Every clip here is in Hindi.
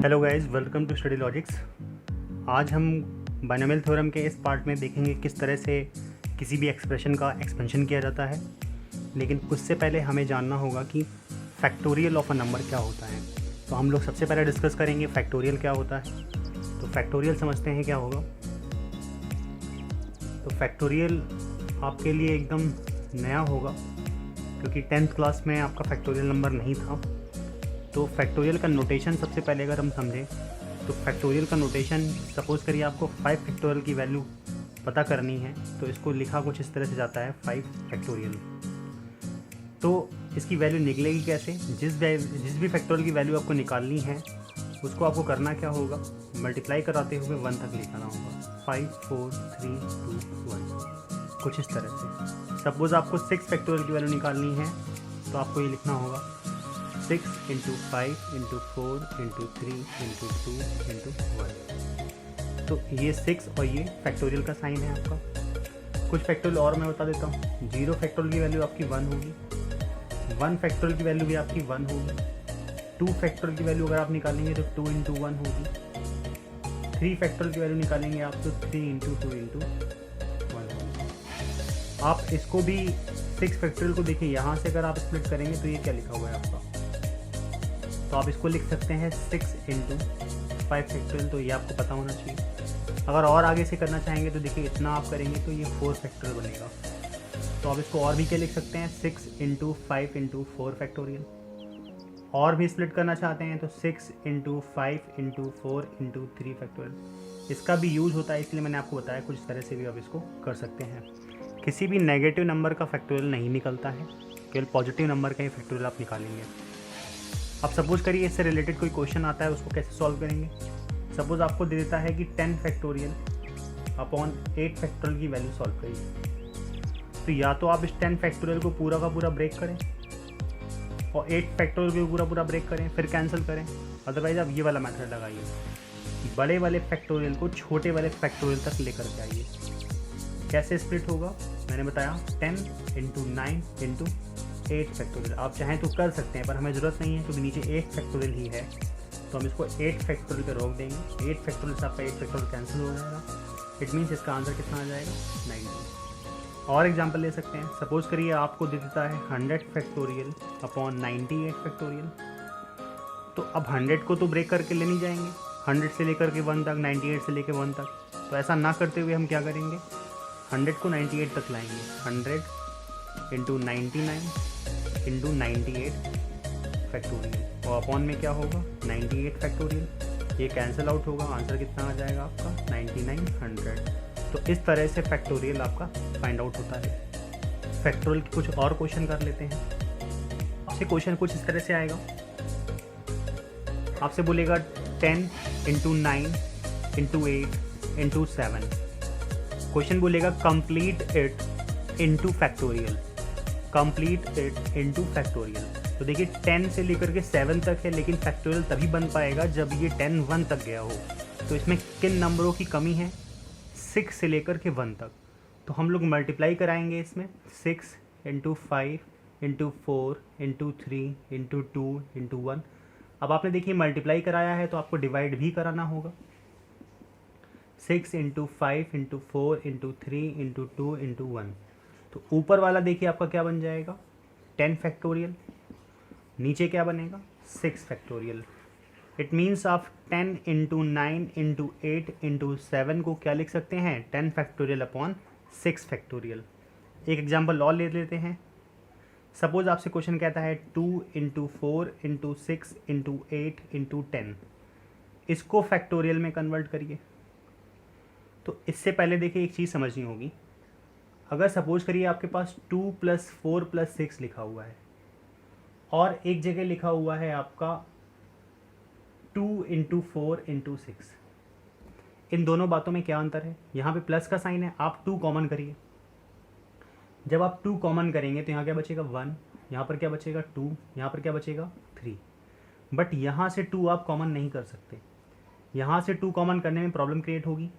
Hello guys, welcome to study logics. आज हम बायनोमियल थ्योरम के इस पार्ट में देखेंगे किस तरह से किसी भी एक्सप्रेशन का एक्सपेंशन किया जाता है। लेकिन उससे पहले हमें जानना होगा कि फैक्टोरियल ऑफ अ नंबर क्या होता है। तो हम लोग सबसे पहले डिस्कस करेंगे फैक्टोरियल क्या होता है। तो फैक्टोरियल समझते हैं क्या होगा। तो फैक्टोरियल आपके लिए एकदम नया होगा क्योंकि 10th क्लास में आपका फैक्टोरियल नंबर नहीं था। तो फैक्टोरियल का नोटेशन सबसे पहले अगर हम समझें तो फैक्टोरियल का नोटेशन, सपोज़ करिए आपको 5 फैक्टोरियल की वैल्यू पता करनी है तो इसको लिखा कुछ इस तरह से जाता है 5 फैक्टोरियल। तो इसकी वैल्यू निकलेगी कैसे? जिस भी फैक्टोरियल की वैल्यू आपको निकालनी है उसको आपको करना क्या होगा, मल्टीप्लाई कराते हुए 1 तक लेकर आना होगा। 5 4 3 2 1 कुछ इस तरह से। सपोज़ आपको 6 फैक्टोरियल की वैल्यू निकालनी है तो आपको ये लिखना होगा 6 into 5 into 4 into 3 into 2 into 1। तो ये 6 और ये फैक्टोरियल का साइन है आपका। कुछ फैक्टोरियल और मैं बता देता हूँ। 0 फैक्टोरियल की वैल्यू आपकी 1 होगी, 1 फैक्टोरियल की वैल्यू भी आपकी 1 होगी, 2 फैक्टोरियल की वैल्यू अगर आप निकालेंगे तो 2 इंटू 1 होगी, 3 फैक्टोरियल की वैल्यू निकालेंगे आप तो 3 इंटू 2 इंटू 1 होगी। आप इसको भी 6 फैक्टोरियल को देखिए, यहाँ से अगर आप स्प्लिट करेंगे तो ये क्या लिखा हुआ है आपका, तो आप इसको लिख सकते हैं 6 इंटू 5 फैक्टोरियल। तो ये आपको पता होना चाहिए। अगर और आगे से करना चाहेंगे तो देखिए इतना आप करेंगे तो ये 4 फैक्टोरियल बनेगा। तो आप इसको और भी क्या लिख सकते हैं, 6 इंटू 5 इंटू 4 फैक्टोरियल। और भी स्प्लिट करना चाहते हैं तो 6 इंटू 5 इंटू 4 इंटू 3 फैक्टोरियल। इसका भी यूज़ होता है, इसलिए मैंने आपको बताया कुछ तरह से भी आप इसको कर सकते हैं। किसी भी नेगेटिव नंबर का फैक्टोरियल नहीं निकलता है, केवल पॉजिटिव नंबर का ही फैक्टोरियल आप निकालेंगे। अब सपोज़ करिए इससे रिलेटेड कोई क्वेश्चन आता है, उसको कैसे सॉल्व करेंगे। सपोज़ आपको दे देता है कि 10 फैक्टोरियल अपॉन 8 फैक्टोरियल की वैल्यू सॉल्व करिए। तो या तो आप इस 10 फैक्टोरियल को पूरा का पूरा ब्रेक करें और 8 फैक्टोरियल को पूरा ब्रेक करें, फिर कैंसिल करें। अदरवाइज आप ये वाला मेथड लगाइए, बड़े वाले फैक्टोरियल को छोटे वाले फैक्टोरियल तक लेकर के आइए। कैसे स्प्लिट होगा मैंने बताया, 10 इंटू 9 इंटू 8 फैक्टोरियल। आप चाहें तो कर सकते हैं पर हमें ज़रूरत नहीं है क्योंकि नीचे 8 फैक्टोरियल ही है। तो हम इसको 8 फैक्टोरियल पे रोक देंगे। 8 फैक्टोरियल से आपका 8 फैक्टोरियल कैंसिल हो जाएगा। इट मीन्स इसका आंसर कितना आ जाएगा, 90। और एग्जांपल ले सकते हैं। सपोज़ करिए आपको दे देता है 100 फैक्टोरियल अपॉन 98 फैक्टोरियल। तो अब 100 को तो ब्रेक करके ले नहीं जाएंगे, 100 से लेकर के 1 तक, 98 से लेकर 1 तक। तो ऐसा ना करते हुए हम क्या करेंगे, 100 को 98 तक लाएंगे। 100 इंटू 99 इंटू 98 फैक्टोरियल और अपॉन में क्या होगा, 98 फैक्टोरियल। ये कैंसिल आउट होगा, आंसर कितना आ जाएगा आपका, 9900। तो इस तरह से फैक्टोरियल आपका फाइंड आउट होता है। फैक्टोरियल के कुछ और क्वेश्चन कर लेते हैं। आपसे क्वेश्चन कुछ इस तरह से आएगा, आपसे बोलेगा 10 इंटू 9 इंटू 8 इंटू 7। क्वेश्चन बोलेगा complete it into factorial, complete it into factorial. तो देखिए 10 से लेकर के 7 तक है, लेकिन फैक्टोरियल तभी बन पाएगा जब ये 10 1 तक गया हो। तो इसमें किन नंबरों की कमी है, 6 से लेकर के 1 तक। तो हम लोग मल्टीप्लाई कराएंगे इसमें 6 into 5 into 4 into 3 into 2 into 1। अब आपने देखिए मल्टीप्लाई कराया है तो आपको डिवाइड भी कराना होगा। 6 into 5 into 4 into 3 into 2 into 1। तो ऊपर वाला देखिए आपका क्या बन जाएगा, 10 फैक्टोरियल। नीचे क्या बनेगा, 6 फैक्टोरियल। इट मीन्स आप 10 इंटू 9 इंटू 8 इंटू 7 को क्या लिख सकते हैं, 10 फैक्टोरियल अपॉन 6 फैक्टोरियल। एक एग्जाम्पल और ले लेते हैं। सपोज आपसे क्वेश्चन कहता है 2 इंटू 4 इंटू 6 इंटू 8 इंटू 10। इसको फैक्टोरियल में कन्वर्ट करिए। तो इससे पहले देखिए एक चीज़ समझनी होगी। अगर सपोज करिए आपके पास 2 + 4 + 6 लिखा हुआ है और एक जगह लिखा हुआ है आपका 2 इंटू 4 इंटू 6। इन दोनों बातों में क्या अंतर है, यहाँ पे प्लस का साइन है, आप 2 कॉमन करिए। जब आप 2 कॉमन करेंगे तो यहाँ क्या बचेगा, 1। यहाँ पर क्या बचेगा, 2। यहाँ पर क्या बचेगा, 3। बट यहाँ से 2 आप कॉमन नहीं कर सकते। यहाँ से 2 कॉमन करने में प्रॉब्लम क्रिएट होगी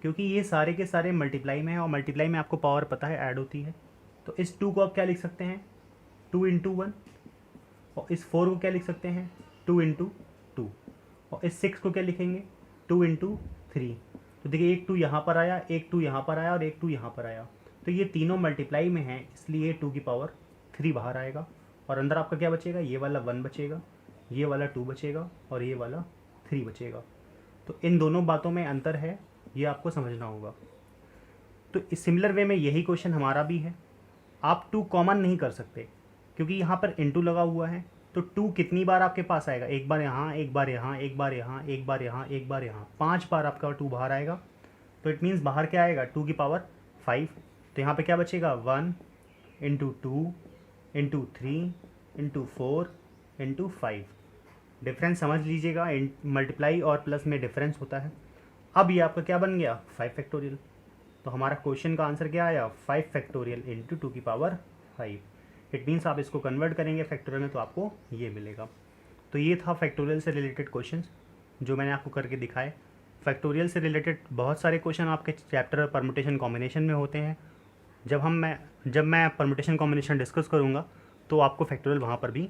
क्योंकि ये सारे के सारे मल्टीप्लाई में है और मल्टीप्लाई में आपको पावर पता है ऐड होती है। तो इस 2 को आप क्या लिख सकते हैं, 2 इंटू 1। और इस 4 को क्या लिख सकते हैं, 2 इंटू 2। और इस 6 को क्या लिखेंगे 2 इंटू 3। तो देखिए एक 2 यहाँ पर आया, एक 2 यहाँ पर आया और एक 2 यहाँ पर आया, तो ये तीनों मल्टीप्लाई में हैं, इसलिए 2 की पावर 3 बाहर आएगा और अंदर आपका क्या बचेगा, ये वाला 1 बचेगा, ये वाला 2 बचेगा और ये वाला 3 बचेगा। तो इन दोनों बातों में अंतर है, ये आपको समझना होगा। तो इस सिमिलर वे में यही क्वेश्चन हमारा भी है। आप 2 कॉमन नहीं कर सकते क्योंकि यहाँ पर इंटू लगा हुआ है, तो 2 कितनी बार आपके पास आएगा, एक बार यहाँ, एक बार यहाँ, एक बार यहाँ, एक बार यहाँ, एक बार यहाँ, 5 बार आपका 2 बाहर आएगा। तो इट मीन्स बाहर क्या आएगा 2 की पावर 5। तो यहाँ पे क्या बचेगा 1 into 2 into 3 into 4 into 5। Difference समझ लीजिएगा, मल्टीप्लाई और प्लस में डिफरेंस होता है। अब ये आपका क्या बन गया 5 फैक्टोरियल। तो हमारा क्वेश्चन का आंसर क्या आया 5 फैक्टोरियल इंटू 2 की पावर 5। इट मीन्स आप इसको कन्वर्ट करेंगे फैक्टोरियल में तो आपको ये मिलेगा। तो ये था फैक्टोरियल से रिलेटेड क्वेश्चंस जो मैंने आपको करके दिखाए। फैक्टोरियल से रिलेटेड बहुत सारे क्वेश्चन आपके चैप्टर परमुटेशन कॉम्बिनेशन में होते हैं। जब मैं परमुटेशन कॉम्बिनेशन डिस्कस करूँगा तो आपको फैक्टोरियल वहाँ पर भी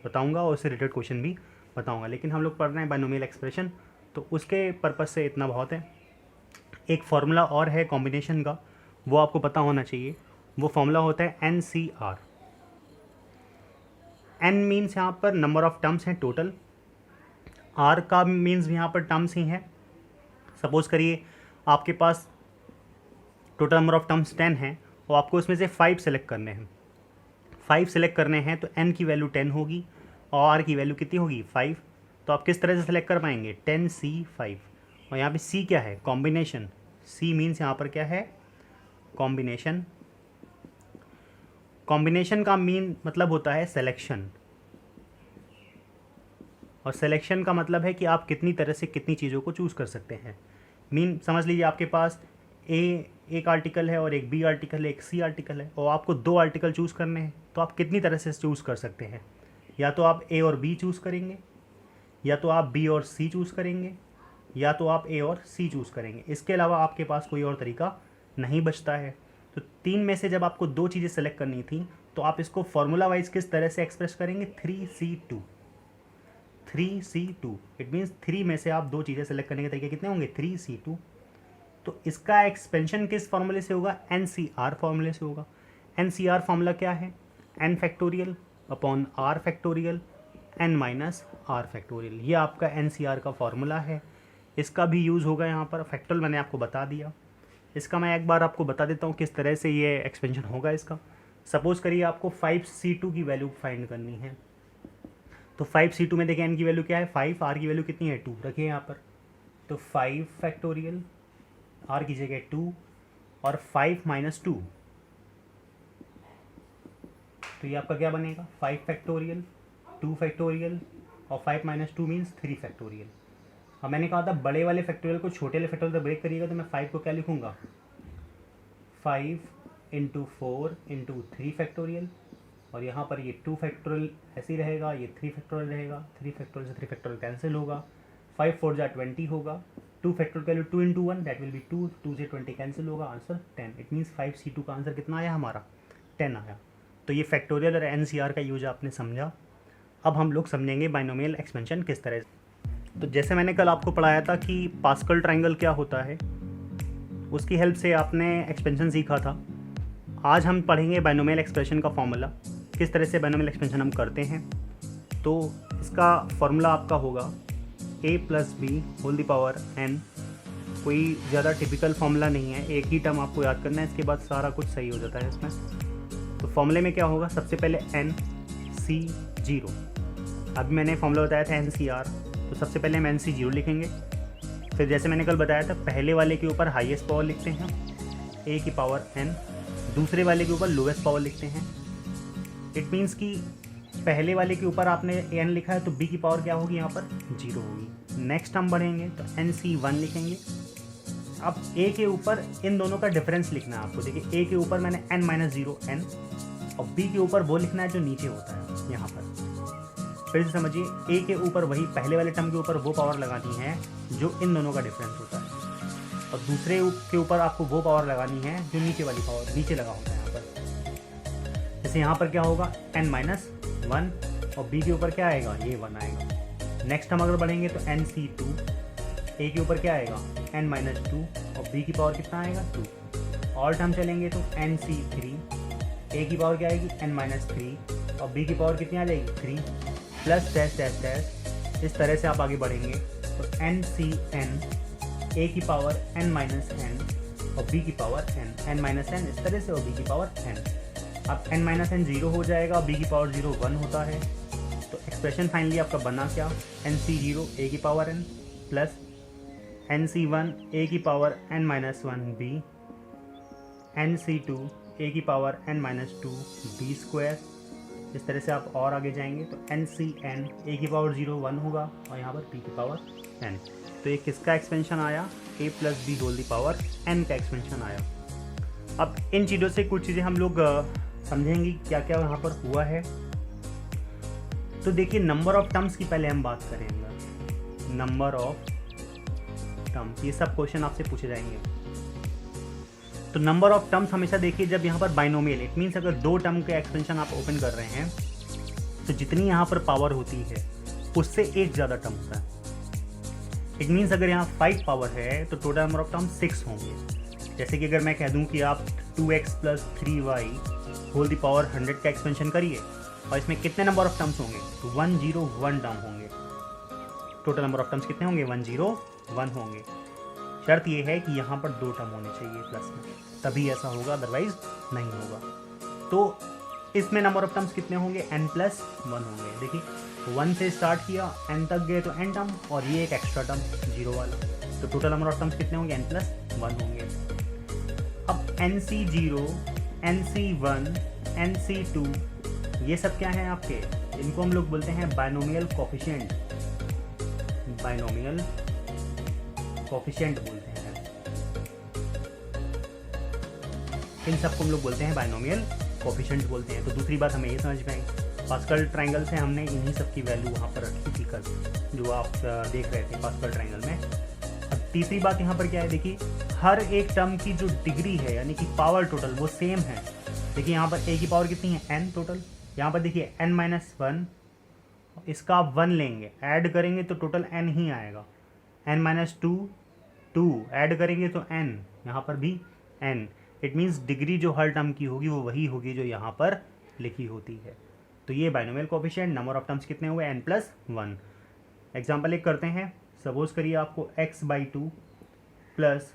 बताऊँगा और उससे रिलेटेड क्वेश्चन भी बताऊँगा। लेकिन हम लोग पढ़ रहे हैं बाइनोमियल एक्सप्रेशन, तो उसके पर्पज़ से इतना बहुत है। एक फार्मूला और है कॉम्बिनेशन का, वो आपको पता होना चाहिए। वो फार्मूला होता है NCR। N मीन्स यहाँ पर नंबर ऑफ टर्म्स हैं टोटल, R का मीन्स यहाँ पर टर्म्स ही है। सपोज करिए आपके पास टोटल नंबर ऑफ टर्म्स 10 हैं और आपको उसमें से 5 सेलेक्ट करने हैं। 5 सेलेक्ट करने हैं तो N की वैल्यू 10 होगी और R की वैल्यू कितनी होगी 5। तो आप किस तरह से सेलेक्ट कर पाएंगे 10C5। और यहाँ पे C क्या है कॉम्बिनेशन। C मीन्स यहाँ पर क्या है कॉम्बिनेशन। कॉम्बिनेशन का मीन मतलब होता है सिलेक्शन, और सिलेक्शन का मतलब है कि आप कितनी तरह से कितनी चीज़ों को चूज़ कर सकते हैं। मीन समझ लीजिए आपके पास एक आर्टिकल है और एक B आर्टिकल है, एक C आर्टिकल है और आपको 2 आर्टिकल चूज़ करने हैं, तो आप कितनी तरह से चूज़ कर सकते हैं। या तो आप A और B चूज़ करेंगे, या तो आप B और C चूज़ करेंगे, या तो आप A और C चूज़ करेंगे। इसके अलावा आपके पास कोई और तरीका नहीं बचता है। तो 3 में से जब आपको 2 चीज़ें सेलेक्ट करनी थी तो आप इसको फार्मूला वाइज किस तरह से एक्सप्रेस करेंगे 3C2। 3C2 इट मीन्स 3 में से आप 2 चीज़ें सेलेक्ट करने के तरीके कितने होंगे 3C2। तो इसका एक्सपेंशन किस फार्मूले से होगा NCR फार्मूले से होगा। NCR फार्मूला क्या है n factorial upon R factorial n minus R factorial. ये आपका NCR का फार्मूला है। इसका भी यूज़ होगा यहाँ पर। फैक्टोरियल मैंने आपको बता दिया, इसका मैं एक बार आपको बता देता हूँ किस तरह से ये एक्सपेंशन होगा इसका। सपोज़ करिए आपको 5C2 की वैल्यू फाइंड करनी है, तो 5C2 में देखिए n की वैल्यू क्या है 5, R की वैल्यू कितनी है 2 रखिए यहाँ पर। तो 5 फैक्टोरियल R की जगह 2 और 5 माइनस 2, तो ये आपका क्या बनेगा 5 फैक्टोरियल 2 फैक्टोरियल और 5 माइनस 2 मीन्स 3 फैक्टोरियल। अब मैंने कहा था बड़े वाले फैक्टोरियल को छोटे वाले फैक्टोरियल से ब्रेक करिएगा, तो मैं 5 को क्या लिखूंगा 5 इंटू 4 इंटू 3 फैक्टोरियल, और यहाँ पर ये 2 फैक्टोरियल ऐसे ही रहेगा, ये 3 फैक्टोरियल रहेगा, 3 फैक्टोरियल से 3 फैक्टोरियल कैंसिल होगा, 5 4 जा 20 होगा, 2 factorial value 2 into 1 that will be 2, 2 से 20 कैंसिल होगा, आंसर 10। इट मीन्स 5C2 का आंसर कितना आया हमारा 10 आया। तो ये फैक्टोरियल और NCR का यूज आपने समझा। अब हम लोग समझेंगे बाइनोमियल एक्सपेंशन किस तरह से। तो जैसे मैंने कल आपको पढ़ाया था कि पास्कल ट्रायंगल क्या होता है, उसकी हेल्प से आपने एक्सपेंशन सीखा था। आज हम पढ़ेंगे बाइनोमियल एक्सप्रेशन का फॉर्मूला, किस तरह से बाइनोमियल एक्सपेंशन हम करते हैं। तो इसका फॉर्मूला आपका होगा a plus B whole the power n। कोई ज़्यादा टिपिकल फॉर्मूला नहीं है, एक ही टर्म आपको याद करना है, इसके बाद सारा कुछ सही हो जाता है इसमें। तो फॉर्मूले में क्या होगा, सबसे पहले NC0। अभी मैंने फॉर्मूला बताया था NCR, तो सबसे पहले हम NC0 लिखेंगे। फिर जैसे मैंने कल बताया था पहले वाले के ऊपर हाईएस्ट पावर लिखते हैं a की पावर n, दूसरे वाले के ऊपर लोवेस्ट पावर लिखते हैं। इट मीन्स कि पहले वाले के ऊपर आपने n लिखा है तो b की पावर क्या होगी यहाँ पर 0 होगी। नेक्स्ट हम बढ़ेंगे तो NC1 लिखेंगे। अब a के ऊपर इन दोनों का डिफरेंस लिखना है आपको। देखिए a के ऊपर मैंने n माइनस 0 n और b के ऊपर वो लिखना है जो नीचे होता है यहाँ पर। फिर से समझिए, a के ऊपर वही पहले वाले टर्म के ऊपर वो पावर लगानी है जो इन दोनों का डिफरेंस होता है, और दूसरे के ऊपर आपको वो पावर लगानी है जो नीचे वाली पावर नीचे लगा होता है यहाँ पर। जैसे यहाँ पर क्या होगा n माइनस 1 और b के ऊपर क्या आएगा ये 1 आएगा। नेक्स्ट हम अगर बढ़ेंगे तो NC2, ए के ऊपर क्या आएगा n-2 और बी की पावर कितना आएगा 2। और टर्म चलेंगे तो NC3, ए की पावर क्या आएगी n-3 और बी की पावर कितनी आ जाएगी 3 प्लस डैश डैश डैश। इस तरह से आप आगे बढ़ेंगे तो NCN, ए की पावर n-n और बी की पावर n इस तरह से और बी की पावर n। अब n-n 0 हो जाएगा, बी की पावर 0 1 होता है। तो एक्सप्रेशन फाइनली आपका बना क्या NC0 ए की पावर n प्लस NC1 ए की पावर n-1 बी, NC2 ए की पावर n-2 बी स्क्वायर। इस तरह से आप और आगे जाएंगे तो NCN ए की पावर 0 1 होगा और यहाँ पर बी की पावर n। तो ये किसका एक्सपेंशन आया a plus B whole the power n का एक्सपेंशन आया। अब इन चीज़ों से कुछ चीज़ें हम लोग समझेंगे क्या क्या यहाँ पर हुआ है। तो देखिए नंबर ऑफ टर्म्स की पहले हम बात करेंगे। नंबर ऑफ टर्म्स, ये सब क्वेश्चन आपसे पूछे जाएंगे। तो नंबर ऑफ टर्म्स हमेशा देखिए जब यहाँ पर बाइनोमियल, इट मीन्स अगर 2 टर्म के एक्सपेंशन आप ओपन कर रहे हैं तो जितनी यहाँ पर पावर होती है उससे एक ज़्यादा टर्म होता है। इट मीन्स अगर यहाँ 5 पावर है तो टोटल नंबर ऑफ टर्म 6 होंगे। जैसे कि अगर मैं कह दूँ कि आप 2x + 3y whole the power 100 का एक्सपेंशन करिए और इसमें कितने नंबर ऑफ टर्म्स होंगे तो 101 टर्म होंगे। टोटल नंबर ऑफ टर्म्स कितने होंगे 101 होंगे। शर्त ये है कि यहाँ पर 2 टर्म होने चाहिए प्लस में, तभी ऐसा होगा, अदरवाइज नहीं होगा। तो इसमें नंबर ऑफ टर्म्स कितने होंगे n+1 होंगे। देखिए 1 से स्टार्ट किया n तक गए तो n टर्म और ये एक एक्स्ट्रा टर्म 0 वाला। तो टोटल नंबर ऑफ टर्म्स कितने होंगे n+1 होंगे। अब NC0, NC1, NC2 ये सब क्या है आपके, इनको हम लोग बोलते हैं बाइनोमियल कोफिशिएंट। बाइनोमियल कोफिशिएंट बोलते हैं इन सबको हम लोग बोलते हैं बाइनोमियल कोफिशिएंट बोलते हैं। तो दूसरी बात हमें ये समझ में आई, पास्कल ट्रायंगल से हमने इन्हीं सब की वैल्यू वहाँ पर रखी थी कल, जो आप देख रहे थे पास्कल ट्रायंगल में। अब तीसरी बात यहाँ पर क्या है, देखिए हर एक टर्म की जो डिग्री है यानी कि पावर टोटल वो सेम है। देखिए यहाँ पर ए की पावर कितनी है n टोटल, यहाँ पर देखिए n-1, इसका आप 1 लेंगे, ऐड करेंगे तो टोटल n ही आएगा। n-2 2 ऐड करेंगे तो n, यहाँ पर भी n। इट मीन्स डिग्री जो हर टर्म की होगी वो वही होगी जो यहाँ पर लिखी होती है। तो ये binomial coefficient, number of terms कितने हुए n+1। एग्जाम्पल एक करते हैं। सपोज करिए आपको x/2 plus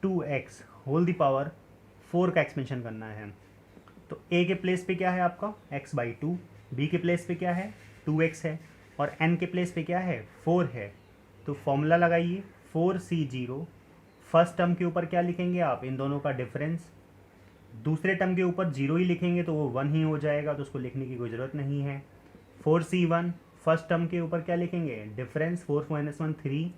2x whole the power 4 का एक्सपेंशन करना है। तो a के प्लेस पे क्या है आपका x/2, b के प्लेस पे क्या है 2x है और n के प्लेस पे क्या है 4 है। तो फॉर्मूला लगाइए 4C0। फर्स्ट टर्म के ऊपर क्या लिखेंगे आप, इन दोनों का डिफरेंस। दूसरे टर्म के ऊपर 0 ही लिखेंगे तो वो 1 ही हो जाएगा, तो उसको लिखने की कोई ज़रूरत नहीं है। 4C1 फर्स्ट टर्म के ऊपर क्या लिखेंगे, डिफरेंस 4 - 1 3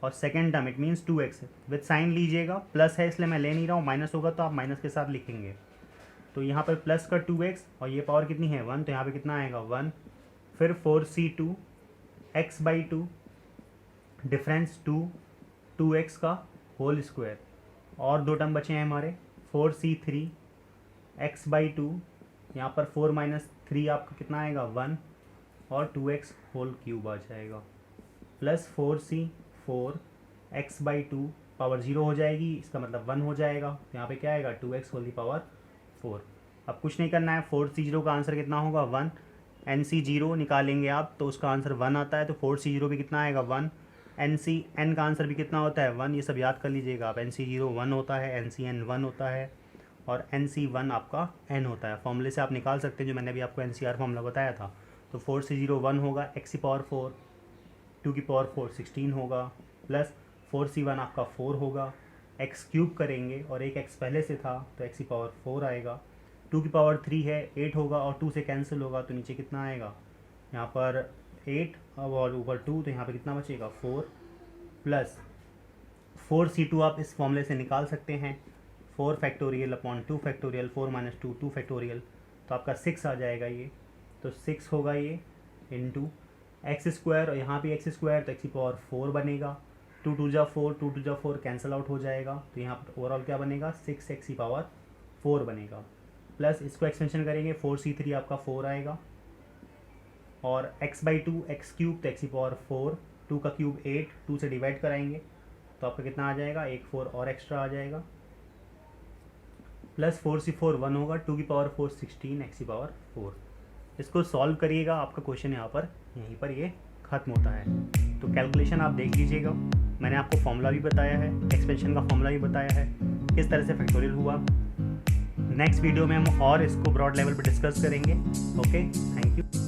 और second term it means 2x with sine लीजिएगा, प्लस है इसलिए मैं ले नहीं रहा हूँ, माइनस होगा तो आप माइनस के साथ लिखेंगे। तो यहाँ पर प्लस का 2x और ये पावर कितनी है 1, तो यहाँ पे कितना आएगा 1। फिर 4C2 x/2 डिफरेंस 2x का होल स्क्वायर और 2 टर्म बचे हैं हमारे 4C3 x/2, यहाँ पर 4 - 3 आपका कितना आएगा 1 और 2x होल क्यूब आ जाएगा, प्लस 4C4 x/2 पावर 0 हो जाएगी, इसका मतलब 1 हो जाएगा। तो यहाँ पे क्या आएगा 2x होल दी पावर 4। अब कुछ नहीं करना है, 4C0 का आंसर कितना होगा 1। NC0 निकालेंगे आप तो उसका आंसर 1 आता है, तो 4C0 भी कितना आएगा 1। NCN का आंसर भी कितना होता है 1, ये सब याद कर लीजिएगा आप। NC0 1 होता है, NCN 1 होता है और NC1 आपका n होता है। फॉर्मूले से आप निकाल सकते हैं, जो मैंने अभी आपको NCR फॉर्मूला बताया था। तो 4C0 1 होगा, x की पावर 4, 2 की पावर 4 16 होगा, प्लस 4C1 आपका 4 होगा, x क्यूब करेंगे और एक x पहले से था तो x की पावर 4 आएगा, 2 की पावर 3 है 8 होगा और 2 से कैंसिल होगा तो नीचे कितना आएगा यहाँ पर 8 और ऊपर 2, तो यहाँ पे कितना बचेगा 4 प्लस 4C2 आप इस फॉर्मूले से निकाल सकते हैं 4 फैक्टोरियल अपॉन 2 फैक्टोरियल, 4 - 2 2 फैक्टोरियल, तो आपका 6 आ जाएगा ये। तो 6 होगा ये इंटू एक्स स्क्वायर और यहाँ पे x स्क्वायर तो x की पावर 4 बनेगा, 2 2 जा 4 2 2 जा 4 कैंसिल आउट हो जाएगा। तो यहाँ पर ओवरऑल क्या बनेगा 6x की पावर 4 बनेगा, प्लस इसको एक्सटेंशन करेंगे 4C3 आपका 4 आएगा और x/2 x क्यूब तो x⁴, 2 का क्यूब 8, 2 से डिवाइड कराएंगे तो आपका कितना आ जाएगा, एक 4 और एक्स्ट्रा आ जाएगा, प्लस 4 से 4 1 होगा, 2 की पावर 4 16 x⁴। इसको सॉल्व करिएगा, आपका क्वेश्चन यहाँ पर यहीं पर ये ख़त्म होता है। तो कैलकुलेशन आप देख लीजिएगा, मैंने आपको फॉर्मूला भी बताया है, एक्सपेंशन का फॉर्मूला भी बताया है, किस तरह से फैक्टोरियल हुआ। नेक्स्ट वीडियो में हम और इसको ब्रॉड लेवल पे डिस्कस करेंगे। Okay, thank you.